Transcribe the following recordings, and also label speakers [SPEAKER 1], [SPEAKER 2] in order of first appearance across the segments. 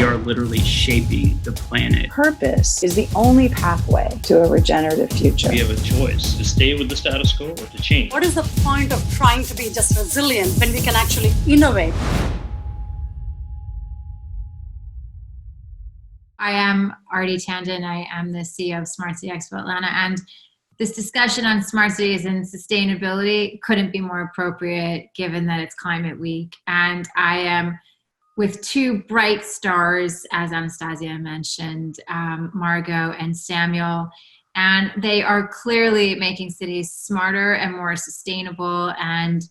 [SPEAKER 1] are literally shaping the planet.
[SPEAKER 2] Purpose is the only pathway to a regenerative future.
[SPEAKER 1] We have a choice to stay with the status quo or to change.
[SPEAKER 3] What is the point of trying to be just resilient when we can actually innovate?
[SPEAKER 4] I am Aarti Tandon. I am the CEO of Smart City Expo Atlanta, and this discussion on smart cities and sustainability couldn't be more appropriate given that it's Climate Week. And I am with two bright stars, as Anastasia mentioned, Margot and Samuel, and they are clearly making cities smarter and more sustainable. And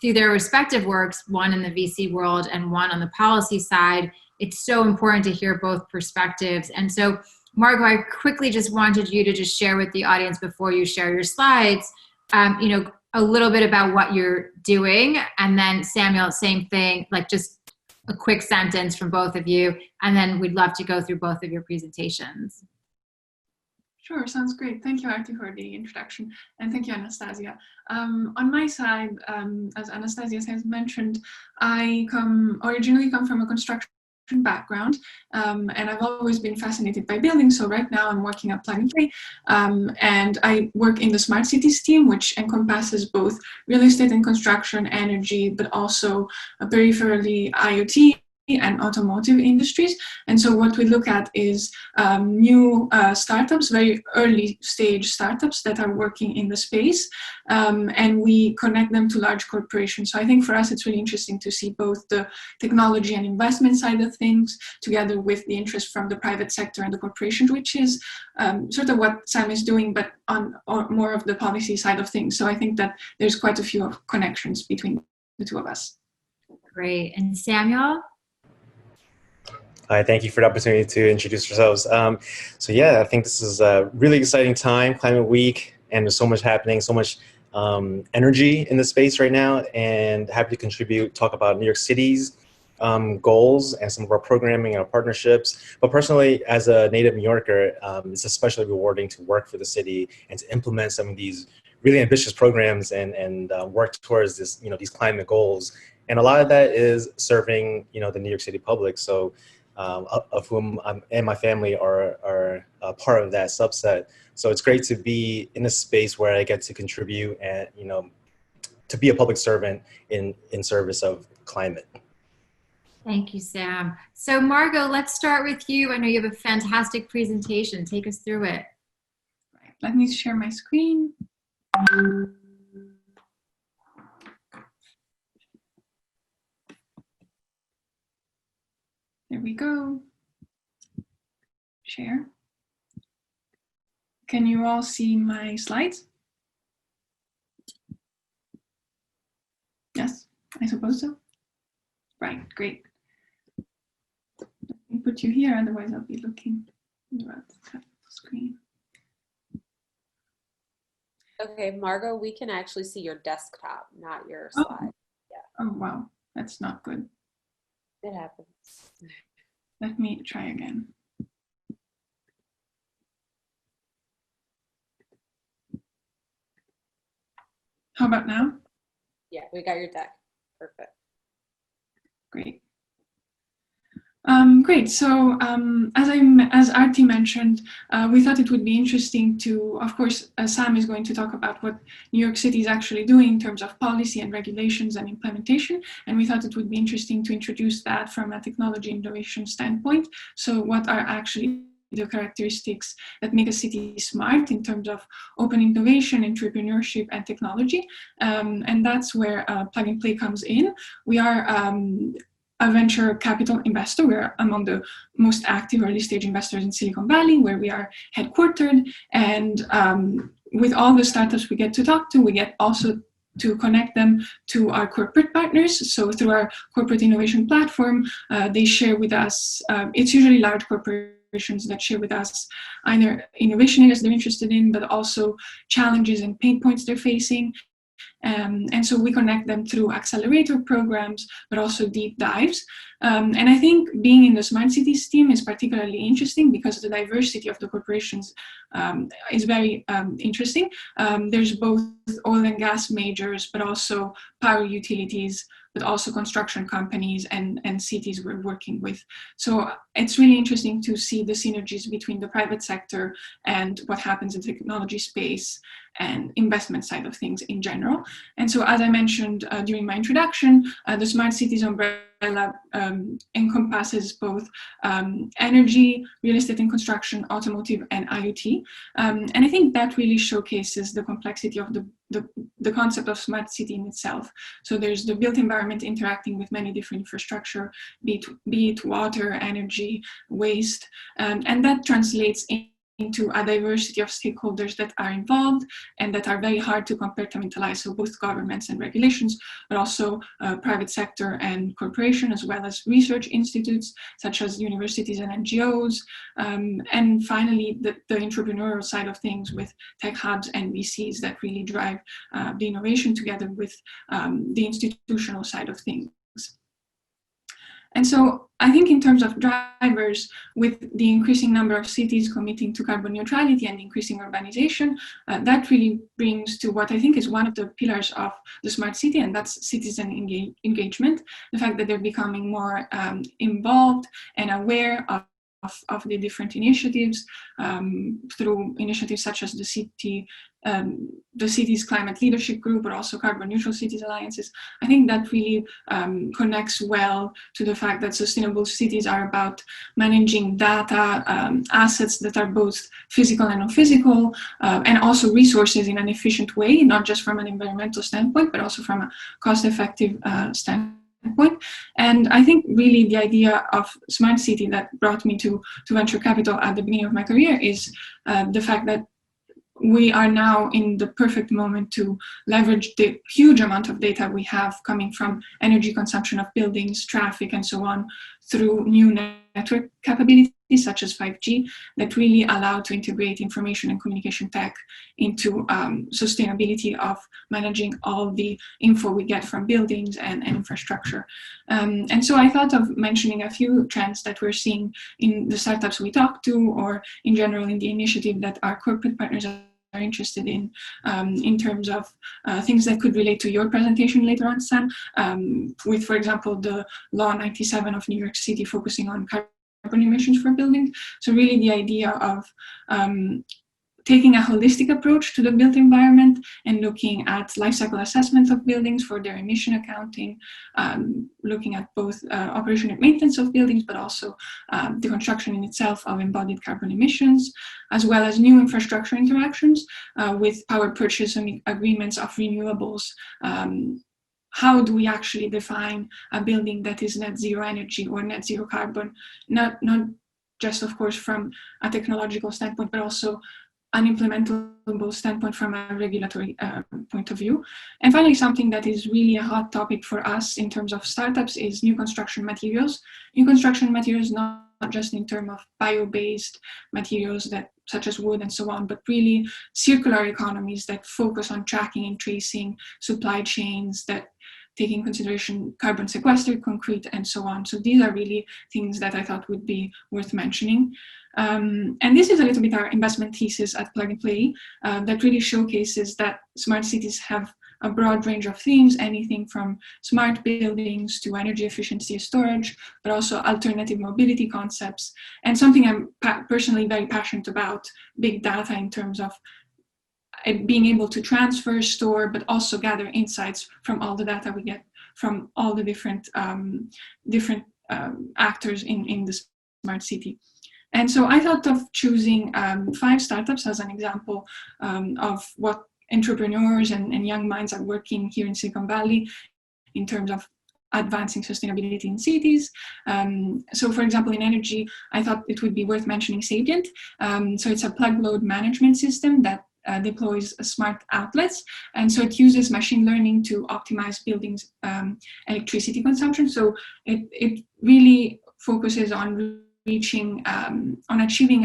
[SPEAKER 4] through their respective works, one in the VC world and one on the policy side, it's so important to hear both perspectives. And so, Margot, I quickly just wanted you to just share with the audience before you share your slides, a little bit about what you're doing. And then Samuel, same thing, like just a quick sentence from both of you. And then we'd love to go through both of your presentations.
[SPEAKER 5] Sure, sounds great. Thank you, Aarti, for the introduction. And thank you, Anastasia. On my side, as Anastasia has mentioned, I originally come from a construction background, and I've always been fascinated by building. So right now I'm working at Plug and Play, and I work in the Smart Cities team, which encompasses both real estate and construction, energy, but also peripherally IoT and automotive industries. And so what we look at is new startups, very early stage startups that are working in the space, and we connect them to large corporations. So I think for us it's really interesting to see both the technology and investment side of things together with the interest from the private sector and the corporations, which is sort of what Sam is doing, but on more of the policy side of things. So I think that there's quite a few connections between the two of us.
[SPEAKER 4] Great. And Samuel?
[SPEAKER 6] Hi, thank you for the opportunity to introduce yourselves. So yeah, I think this is a really exciting time, Climate Week, and there's so much happening, so much energy in the space right now, and happy to contribute, talk about New York City's goals and some of our programming and our partnerships. But personally, as a native New Yorker, it's especially rewarding to work for the city and to implement some of these really ambitious programs and work towards this, these climate goals. And a lot of that is serving, the New York City public. So of whom and my family are part of that subset. So it's great to be in a space where I get to contribute and, to be a public servant in service of climate.
[SPEAKER 4] Thank you, Sam. So Margot, let's start with you. I know you have a fantastic presentation. Take us through it.
[SPEAKER 5] Right. Let me share my screen. There we go. Share. Can you all see my slides? Yes, I suppose so. Right, great. Let me put you here, otherwise I'll be looking at the screen.
[SPEAKER 7] Okay, Margot, we can actually see your desktop, not your slide. Yeah.
[SPEAKER 5] Oh, wow, that's not good.
[SPEAKER 7] It happens.
[SPEAKER 5] Let me try again. How about now?
[SPEAKER 7] Yeah, we got your deck. Perfect.
[SPEAKER 5] Great. Great. So as Aarti mentioned, we thought it would be interesting to, of course, Sam is going to talk about what New York City is actually doing in terms of policy and regulations and implementation. And we thought it would be interesting to introduce that from a technology innovation standpoint. So what are actually the characteristics that make a city smart in terms of open innovation, entrepreneurship, and technology. And that's where Plug and Play comes in. We are a venture capital investor. We're among the most active early stage investors in Silicon Valley, where we are headquartered. And with all the startups we get to talk to, we get also to connect them to our corporate partners. So through our corporate innovation platform, they share with us, it's usually large corporations that share with us either innovation areas they're interested in, but also challenges and pain points they're facing. And so we connect them through accelerator programs, but also deep dives. And I think being in the Smart Cities team is particularly interesting because the diversity of the corporations is very interesting. There's both oil and gas majors, but also power utilities, but also construction companies and cities we're working with. So it's really interesting to see the synergies between the private sector and what happens in the technology space and investment side of things in general. And so, as I mentioned during my introduction, the Smart Cities umbrella encompasses both energy, real estate and construction, automotive, and IoT. And I think that really showcases the complexity of the concept of smart city in itself. So there's the built environment interacting with many different infrastructure, be it water, energy, waste, and that translates into a diversity of stakeholders that are involved and that are very hard to compartmentalize. So both governments and regulations, but also private sector and corporation, as well as research institutes such as universities and NGOs. And finally, the entrepreneurial side of things with tech hubs and VCs that really drive the innovation together with the institutional side of things. And so I think in terms of drivers, with the increasing number of cities committing to carbon neutrality and increasing urbanization, that really brings to what I think is one of the pillars of the smart city, and that's citizen engagement, the fact that they're becoming more involved and aware of the different initiatives through initiatives such as the city's climate leadership group, but also carbon neutral cities alliances. I think that really connects well to the fact that sustainable cities are about managing data, assets that are both physical and non-physical, and also resources in an efficient way, not just from an environmental standpoint, but also from a cost-effective standpoint. And I think really the idea of smart city that brought me to venture capital at the beginning of my career is the fact that we are now in the perfect moment to leverage the huge amount of data we have coming from energy consumption of buildings, traffic, and so on, through new network capabilities such as 5G that really allow to integrate information and communication tech into sustainability of managing all the info we get from buildings and infrastructure. And so I thought of mentioning a few trends that we're seeing in the startups we talk to, or in general in the initiative that our corporate partners are interested in terms of things that could relate to your presentation later on, Sam, with, for example, the Law 97 of New York City focusing on carbon emissions for buildings. So really the idea of taking a holistic approach to the built environment and looking at life cycle assessment of buildings for their emission accounting, looking at both operation and maintenance of buildings, but also the construction in itself of embodied carbon emissions, as well as new infrastructure interactions with power purchase agreements of renewables. How do we actually define a building that is net zero energy or net zero carbon, not just, of course, from a technological standpoint, but also an implementable standpoint from a regulatory point of view. And finally, something that is really a hot topic for us in terms of startups is new construction materials. New construction materials, not just in terms of bio-based materials that such as wood and so on, but really circular economies that focus on tracking and tracing supply chains that take in consideration carbon sequestered concrete and so on. So these are really things that I thought would be worth mentioning. And this is a little bit our investment thesis at Plug and Play that really showcases that smart cities have a broad range of themes, anything from smart buildings to energy efficiency storage, but also alternative mobility concepts. And something I'm personally very passionate about, big data in terms of being able to transfer, store, but also gather insights from all the data we get from all the different actors in the smart city. And so I thought of choosing 5 startups as an example of what entrepreneurs and young minds are working here in Silicon Valley in terms of advancing sustainability in cities. So for example, in energy, I thought it would be worth mentioning Sapient. So it's a plug load management system that deploys smart outlets. And so it uses machine learning to optimize buildings' electricity consumption. So it really focuses on achieving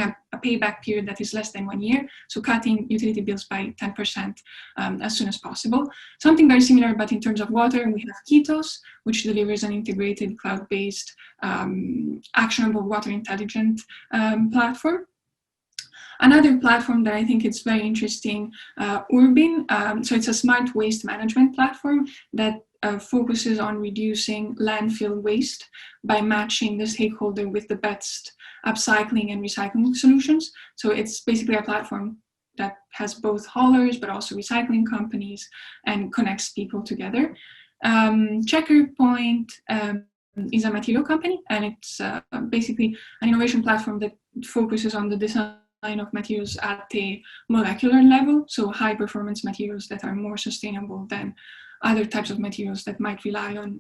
[SPEAKER 5] a payback period that is less than 1 year, so cutting utility bills by 10% as soon as possible. Something very similar, but in terms of water, we have Kitos, which delivers an integrated cloud-based actionable water intelligent platform. Another platform that I think is very interesting, Urbin. So it's a smart waste management platform that focuses on reducing landfill waste by matching the stakeholder with the best upcycling and recycling solutions. So it's basically a platform that has both haulers but also recycling companies and connects people together. Checkerpoint is a material company, and it's basically an innovation platform that focuses on the design of materials at a molecular level, so high performance materials that are more sustainable than other types of materials that might rely on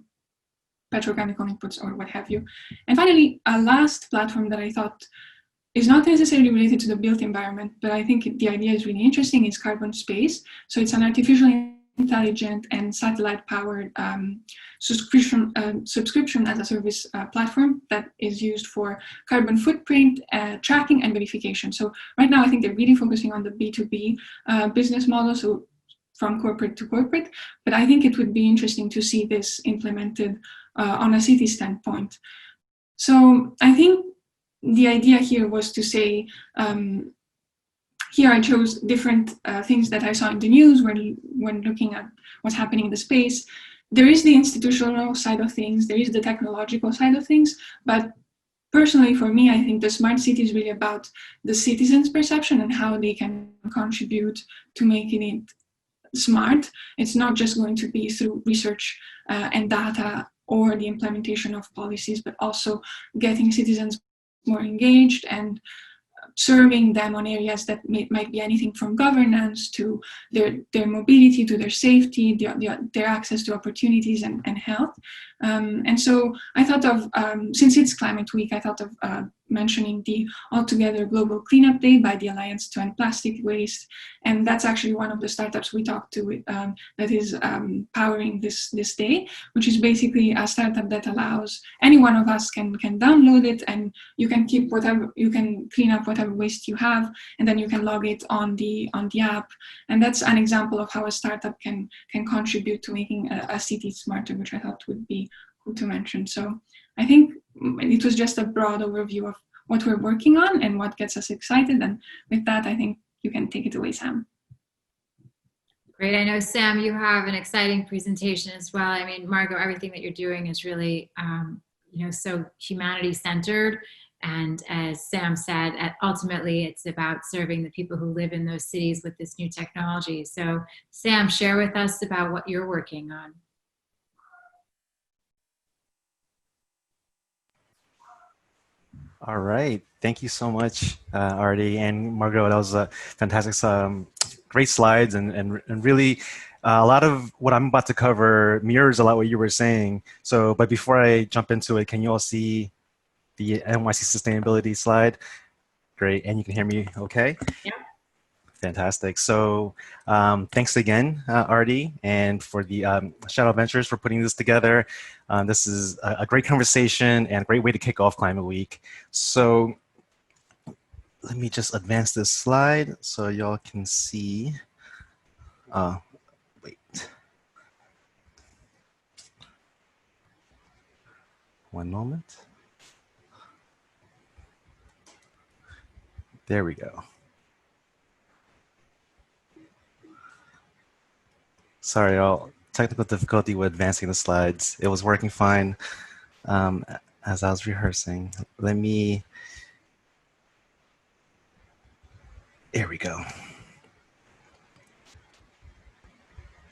[SPEAKER 5] petrochemical inputs or what have you. And finally, a last platform that I thought is not necessarily related to the built environment, but I think the idea is really interesting, is Carbon Space. So it's an artificial intelligent and satellite-powered subscription as a service platform that is used for carbon footprint tracking and verification. So right now, I think they're really focusing on the B2B business model, so from corporate to corporate. But I think it would be interesting to see this implemented on a city standpoint. So I think the idea here was to say, here I chose different things that I saw in the news when looking at what's happening in the space. There is the institutional side of things, there is the technological side of things, but personally for me, I think the smart city is really about the citizens' perception and how they can contribute to making it smart. It's not just going to be through research and data or the implementation of policies, but also getting citizens more engaged and serving them on areas that might be anything from governance to their mobility, to their safety, their access to opportunities and health. And so I thought of, since it's Climate Week, I thought of mentioning the Altogether Global Cleanup Day by the Alliance to End Plastic Waste. And that's actually one of the startups we talked to that is powering this day, which is basically a startup that allows any one of us can download it, and you can keep whatever, you can clean up whatever waste you have, and then you can log it on the app. And that's an example of how a startup can contribute to making a city smarter, which I thought would be cool to mention. So I think it was just a broad overview of what we're working on and what gets us excited. And with that, I think you can take it away, Sam.
[SPEAKER 4] Great. I know, Sam, you have an exciting presentation as well. I mean, Margot, everything that you're doing is really, so humanity-centered. And as Sam said, ultimately, it's about serving the people who live in those cities with this new technology. So, Sam, share with us about what you're working on.
[SPEAKER 6] All right. Thank you so much, Aarti and Margot. That was a fantastic, great slides, and really a lot of what I'm about to cover mirrors a lot what you were saying. So, but before I jump into it, can you all see the NYC sustainability slide? Great. And you can hear me okay?
[SPEAKER 4] Yeah.
[SPEAKER 6] Fantastic. So thanks again, Aarti, and for the Shadow Ventures for putting this together. This is a great conversation and a great way to kick off Climate Week. So let me just advance this slide so y'all can see. Wait. One moment. There we go. Sorry, y'all. Technical difficulty with advancing the slides. It was working fine as I was rehearsing. Let me, there we go.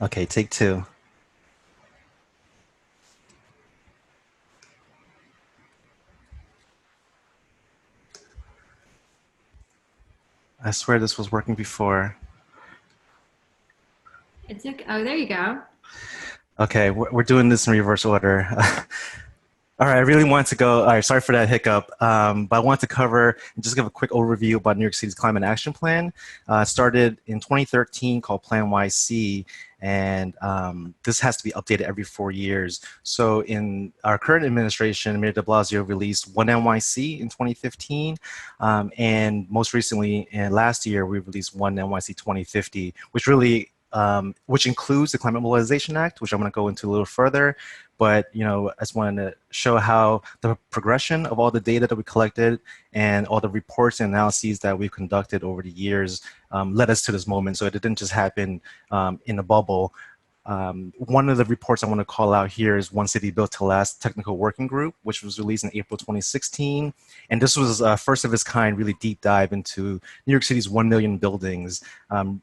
[SPEAKER 6] Okay, take two. I swear this was working before.
[SPEAKER 4] It's okay. Oh, there you go.
[SPEAKER 6] Okay, we're doing this in reverse order. All right, I really wanted to go, all right, sorry for that hiccup, but I want to cover and just give a quick overview about New York City's Climate Action Plan. It started in 2013 called Plan YC, and this has to be updated every 4 years. So in our current administration, Mayor de Blasio released one NYC in 2015, and most recently, and last year, we released one NYC 2050, which really which includes the Climate Mobilization Act, which I'm going to go into a little further. But I just wanted to show how the progression of all the data that we collected and all the reports and analyses that we've conducted over the years led us to this moment. So it didn't just happen in a bubble. One of the reports I want to call out here is One City Built to Last Technical Working Group, which was released in April 2016. And this was first of its kind, really deep dive into New York City's 1 million buildings,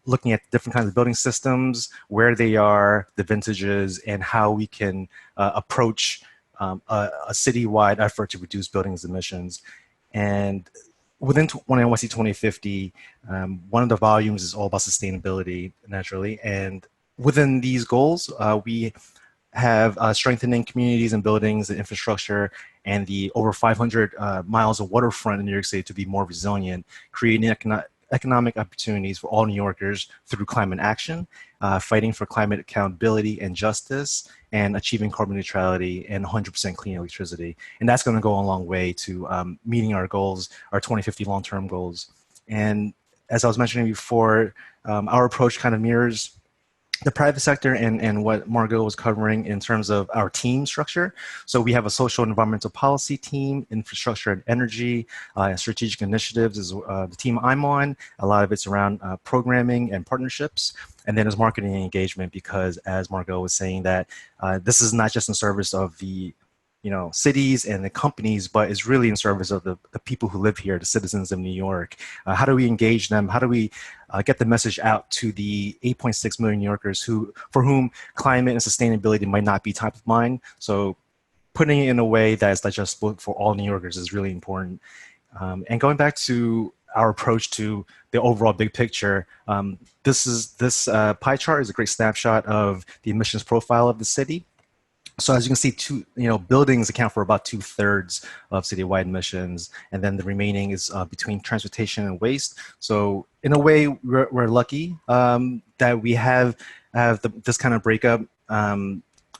[SPEAKER 6] looking at different kinds of building systems, where they are, the vintages, and how we can approach a citywide effort to reduce buildings emissions. And within NYC 2050, one of the volumes is all about sustainability, naturally. And within these goals, we have strengthening communities and buildings and infrastructure and the over 500 miles of waterfront in New York City to be more resilient, creating economic opportunities for all New Yorkers through climate action, fighting for climate accountability and justice, and achieving carbon neutrality and 100% clean electricity. And that's going to go a long way to meeting our goals, our 2050 long-term goals. And as I was mentioning before, our approach kind of mirrors the private sector and what Margot was covering in terms of our team structure. So we have a social and environmental policy team, infrastructure and energy, strategic initiatives is the team I'm on. A lot of it's around programming and partnerships. And then there's marketing and engagement, because as Margot was saying, that this is not just in service of the cities and the companies, but it's really in service of the people who live here, the citizens of New York. How do we engage them? How do we get the message out to the 8.6 million New Yorkers for whom climate and sustainability might not be top of mind? So putting it in a way that is digestible for all New Yorkers is really important. And going back to our approach to the overall big picture, this pie chart is a great snapshot of the emissions profile of the city. So as you can see, buildings account for about 2/3 of citywide emissions, and then the remaining is between transportation and waste. So in a way, we're lucky that we have this kind of breakup,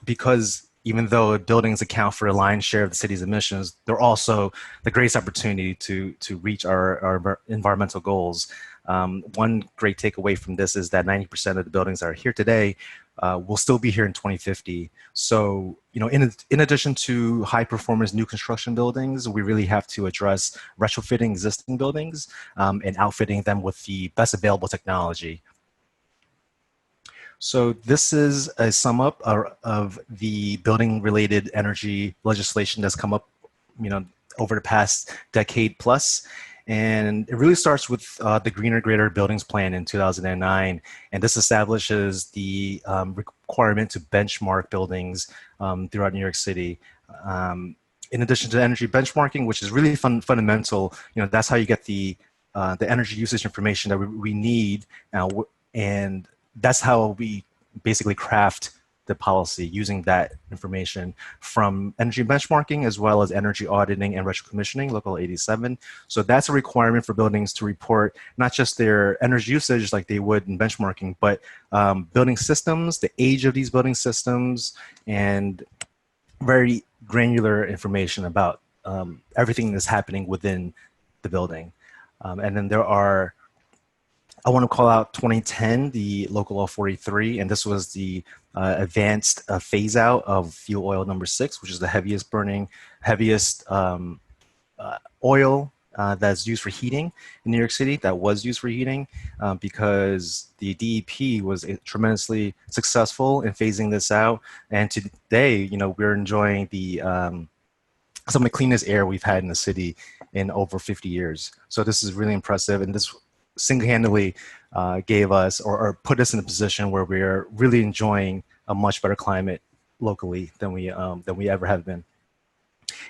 [SPEAKER 6] because even though buildings account for a lion's share of the city's emissions, they're also the greatest opportunity to reach our environmental goals. One great takeaway from this is that 90% of the buildings that are here today will still be here in 2050. So, in addition to high performance new construction buildings, we really have to address retrofitting existing buildings and outfitting them with the best available technology. So this is a sum up of the building related energy legislation that's come up, over the past decade plus. And it really starts with the Greener Greater Buildings Plan in 2009. And this establishes the requirement to benchmark buildings throughout New York City. In addition to energy benchmarking, which is really fundamental, that's how you get the energy usage information that we need. And that's how we basically craft the policy, using that information from energy benchmarking as well as energy auditing and retro commissioning, Local 87. So that's a requirement for buildings to report not just their energy usage like they would in benchmarking, but building systems, the age of these building systems, and very granular information about everything that's happening within the building. And then there are, I want to call out 2010, the Local Law 43, and this was the advanced phase out of fuel oil number 6, which is the heaviest oil that's used for heating in New York City, that was used for heating, because the DEP was tremendously successful in phasing this out. And today, we're enjoying some of the cleanest air we've had in the city in over 50 years. So this is really impressive. And this single-handedly gave us or put us in a position where we're really enjoying a much better climate locally than we ever have been.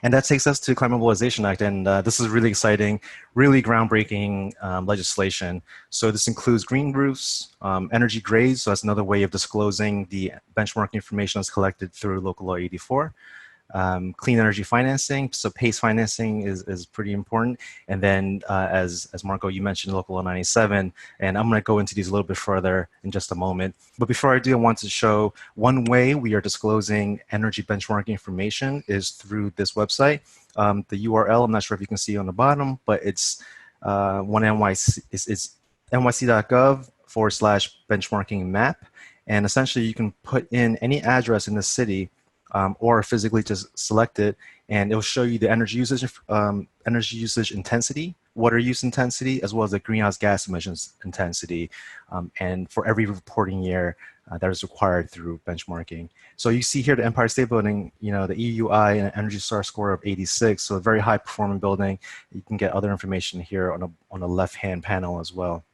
[SPEAKER 6] And that takes us to Climate Mobilization Act, and this is really exciting, really groundbreaking legislation. So this includes green roofs, energy grades, so that's another way of disclosing the benchmark information that's collected through Local Law 84. Clean energy financing, so PACE financing is pretty important. And then as Margot, you mentioned Local Law 97, and I'm gonna go into these a little bit further in just a moment. But before I do, I want to show one way we are disclosing energy benchmarking information is through this website. The URL, I'm not sure if you can see on the bottom, but it's it's nyc.gov/benchmarking map. And essentially you can put in any address in the city or physically just select it, and it will show you the energy usage intensity, water use intensity, as well as the greenhouse gas emissions intensity. And for every reporting year, that is required through benchmarking. So you see here the Empire State Building, the EUI and an Energy Star score of 86, so a very high performing building. You can get other information here on the left-hand panel as well.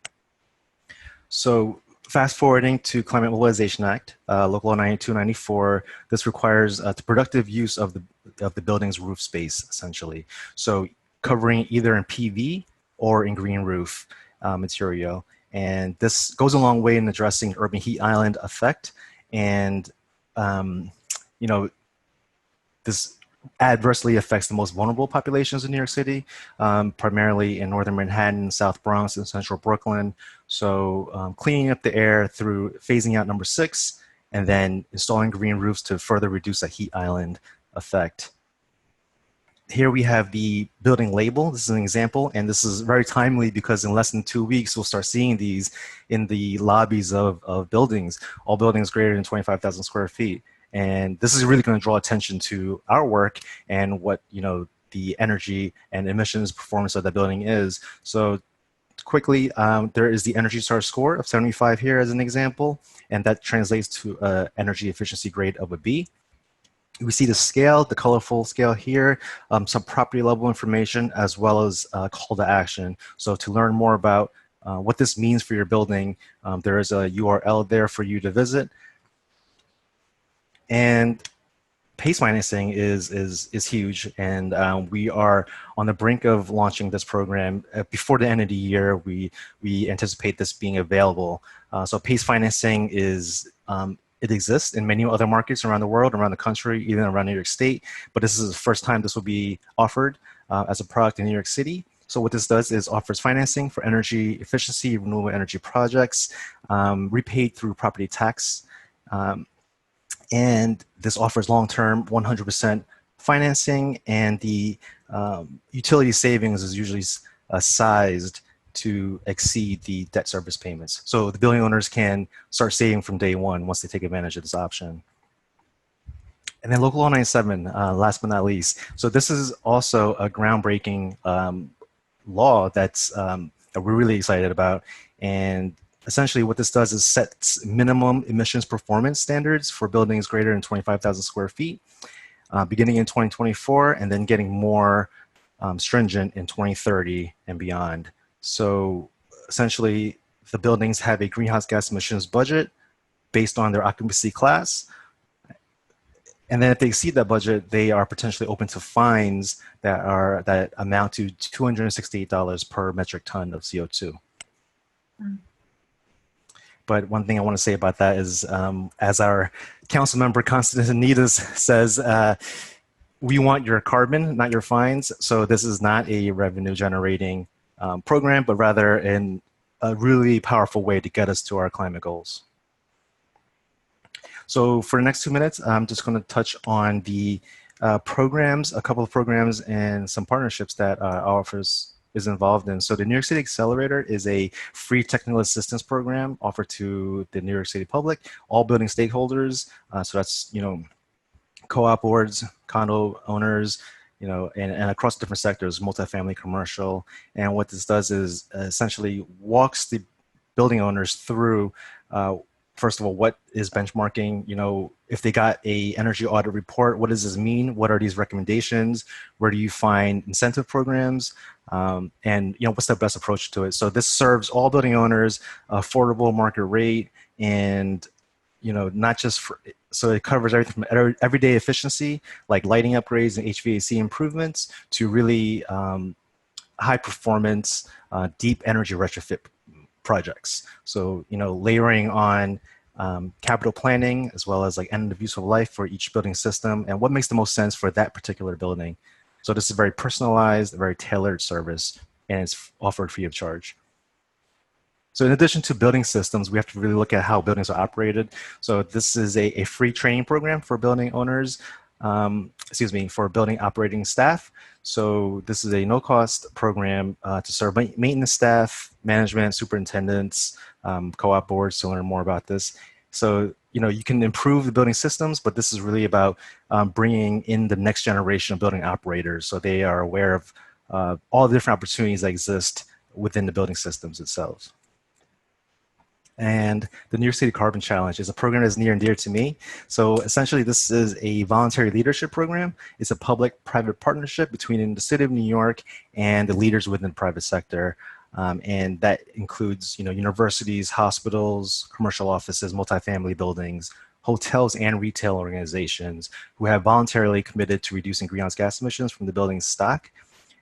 [SPEAKER 6] So fast forwarding to Climate Mobilization Act, Local Law 9294, this requires the productive use of the building's roof space, essentially. So covering either in PV or in green roof material. And this goes a long way in addressing urban heat island effect. And, this adversely affects the most vulnerable populations in New York City, primarily in northern Manhattan, South Bronx, and central Brooklyn. So cleaning up the air through phasing out number 6, and then installing green roofs to further reduce that heat island effect. Here we have the building label. This is an example, and this is very timely because in less than 2 weeks, we'll start seeing these in the lobbies of buildings, all buildings greater than 25,000 square feet. And this is really going to draw attention to our work and what, the energy and emissions performance of the building is. So quickly, there is the Energy Star score of 75 here as an example, and that translates to an energy efficiency grade of a B. We see the scale, the colorful scale here, some property level information, as well as call to action. So to learn more about what this means for your building, there is a URL there for you to visit. And PACE financing is huge, and we are on the brink of launching this program. Before the end of the year, we anticipate this being available. So PACE financing it exists in many other markets around the world, around the country, even around New York State, but this is the first time this will be offered as a product in New York City. So what this does is offers financing for energy efficiency, renewable energy projects, repaid through property tax. And this offers long-term 100% financing, and the utility savings is usually sized to exceed the debt service payments. So the building owners can start saving from day one once they take advantage of this option. And then Local Law 97, last but not least. So this is also a groundbreaking law that we're really excited about. And essentially what this does is sets minimum emissions performance standards for buildings greater than 25,000 square feet, beginning in 2024, and then getting more stringent in 2030 and beyond. So essentially, the buildings have a greenhouse gas emissions budget based on their occupancy class. And then if they exceed that budget, they are potentially open to fines that amount to $268 per metric ton of CO2. But one thing I want to say about that is, as our council member Constantinides says, we want your carbon, not your fines. So this is not a revenue generating program, but rather a really powerful way to get us to our climate goals. So for the next 2 minutes, I'm just going to touch on the programs, a couple of programs and some partnerships that our office is involved in. So the New York City Accelerator is a free technical assistance program offered to the New York City public, all building stakeholders. So that's, co-op boards, condo owners, and across different sectors, multifamily, commercial. And what this does is essentially walks the building owners through, first of all, what is benchmarking? If they got a energy audit report, what does this mean? What are these recommendations? Where do you find incentive programs? And what's the best approach to it? So this serves all building owners, affordable market rate, and not just so it covers everything from everyday efficiency, like lighting upgrades and HVAC improvements, to really high performance, deep energy retrofit projects. So, layering on capital planning, as well as like end of useful life for each building system, and what makes the most sense for that particular building. So this is very personalized, very tailored service, and it's offered free of charge. So in addition to building systems, we have to really look at how buildings are operated. So this is a free training program for building owners, for building operating staff. So this is a no-cost program to serve maintenance staff, management, superintendents, co-op boards to learn more about this. So, you can improve the building systems, but this is really about bringing in the next generation of building operators so they are aware of all the different opportunities that exist within the building systems itself. And the New York City Carbon Challenge is a program that's near and dear to me. So essentially, this is a voluntary leadership program. It's a public-private partnership between the city of New York and the leaders within the private sector. And that includes, universities, hospitals, commercial offices, multifamily buildings, hotels, and retail organizations who have voluntarily committed to reducing greenhouse gas emissions from the building's stock.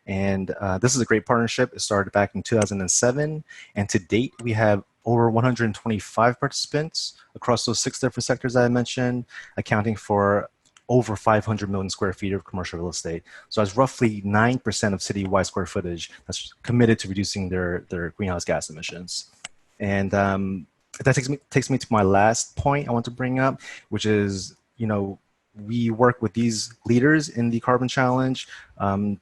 [SPEAKER 6] And this is a great partnership. It started back in 2007. And to date, we have over 125 participants across those 6 different sectors I mentioned, accounting for over 500 million square feet of commercial real estate. So that's roughly 9% of citywide square footage that's committed to reducing their greenhouse gas emissions. And that takes me to my last point I want to bring up, which is, we work with these leaders in the Carbon Challenge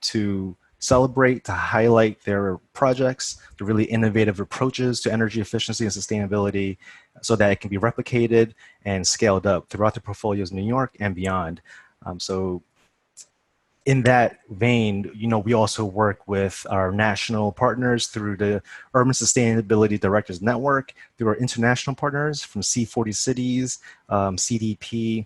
[SPEAKER 6] to celebrate, to highlight their projects, the really innovative approaches to energy efficiency and sustainability so that it can be replicated and scaled up throughout the portfolios in New York and beyond. So in that vein, we also work with our national partners through the Urban Sustainability Directors Network, through our international partners from C40 Cities, CDP,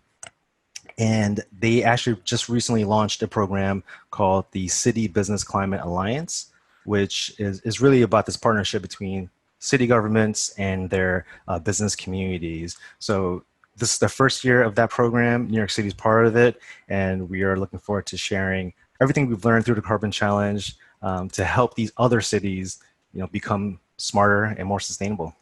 [SPEAKER 6] and they actually just recently launched a program called the City Business Climate Alliance, which is really about this partnership between city governments and their business communities. So this is the first year of that program. New York City is part of it, and we are looking forward to sharing everything we've learned through the Carbon Challenge to help these other cities, become smarter and more sustainable.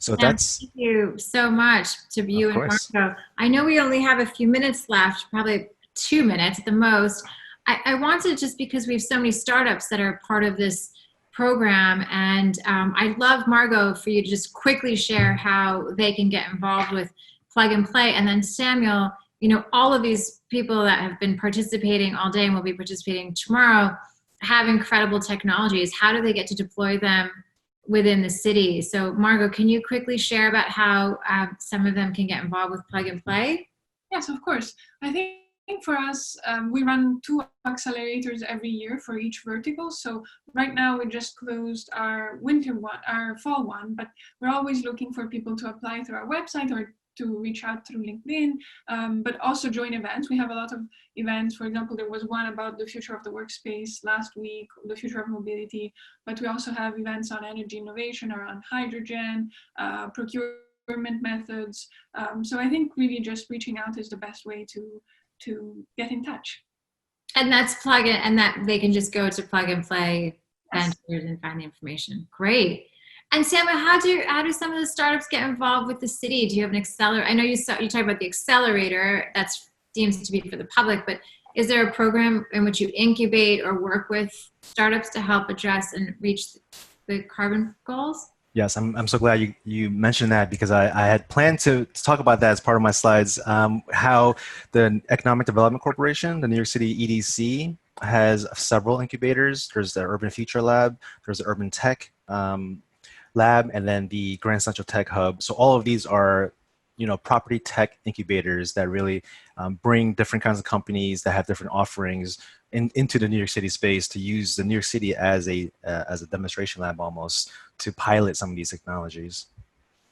[SPEAKER 6] So that's.
[SPEAKER 4] Thank you so much to you and Margot. I know we only have a few minutes left, probably 2 minutes at the most. I wanted, just because we have so many startups that are part of this program, and I'd love, Margot, for you to just quickly share how they can get involved with Plug and Play. And then Samuel, all of these people that have been participating all day and will be participating tomorrow have incredible technologies. How do they get to deploy them within the city? So Margot, can you quickly share about how some of them can get involved with Plug and Play?
[SPEAKER 5] Yes, of course. I think for us, we run 2 accelerators every year for each vertical. So right now we just closed our fall one, but we're always looking for people to apply through our website or to reach out through LinkedIn, but also join events. We have a lot of events. For example, there was one about the future of the workspace last week, the future of mobility, but we also have events on energy innovation, around hydrogen, procurement methods. So I think really just reaching out is the best way to get in touch.
[SPEAKER 4] And that's and that they can just go to Plug and Play Ventures and find the information. Great. And Samuel, how do some of the startups get involved with the city? Do you have an accelerator? I know you talked about the accelerator. That seems to be for the public, but is there a program in which you incubate or work with startups to help address and reach the carbon goals?
[SPEAKER 6] Yes, I'm so glad you mentioned that, because I had planned to talk about that as part of my slides, how the Economic Development Corporation, the New York City EDC, has several incubators. There's the Urban Future Lab, there's the Urban Tech Lab, and then the Grand Central Tech Hub. So all of these are, property tech incubators that really bring different kinds of companies that have different offerings into the New York City space, to use the New York City as a demonstration lab almost, to pilot some of these technologies.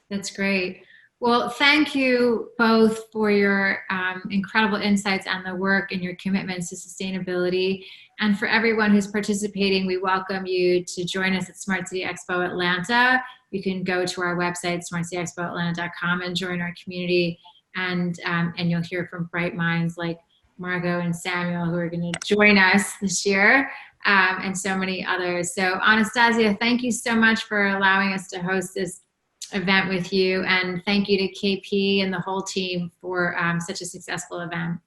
[SPEAKER 4] That's great. Well, thank you both for your incredible insights on the work and your commitments to sustainability. And for everyone who's participating, we welcome you to join us at Smart City Expo Atlanta. You can go to our website, smartcityexpoatlanta.com, and join our community. And you'll hear from bright minds like Margot and Samuel, who are going to join us this year, and so many others. So Anastasia, thank you so much for allowing us to host this event with you. And thank you to KP and the whole team for such a successful event.